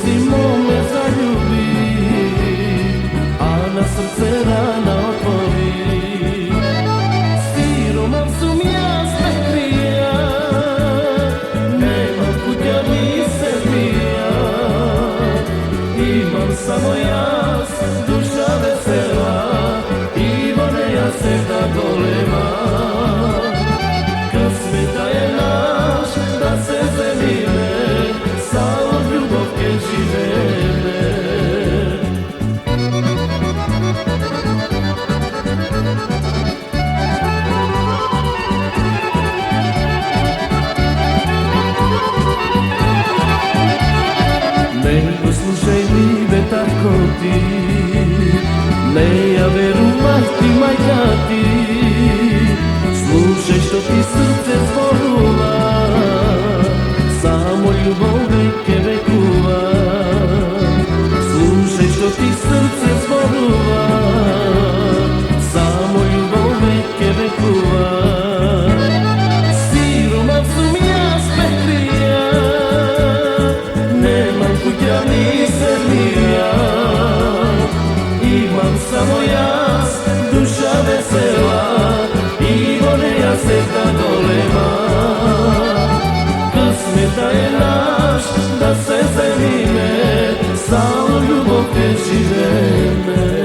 si mome zaljubi, a na srce rana otvori. Siromav sam ja spekrija, nemam kuća ni sekrija. Imam samo jas, duša vesela, Ivane ja se da golema. Kasmeta je naš, da se zemine, sa od ljubovke živene. Nego slušaj ljube tako ti, ne ja veru majti majka ti. Slušaj što ti srce zvoruva, samo ljubav veke vekuva. Slušaj što ti srce zvoruva, samo ljubav veke vekuva. Siromav sam ja spekrija, nemam kuća ni semija. Imam samo jas, duša vesela, Ivone ja se da golema. Kasmeta je naš, da se zemine, sa ljubovke živene.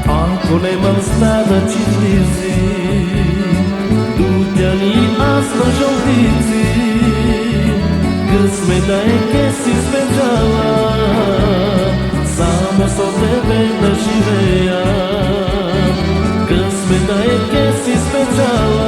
Ako nemam snada čitlici, dutjani asno žoltici, Kasmeta je kesi speđala, samo s od tebe da živeja. Kasmeta je kesi speđala,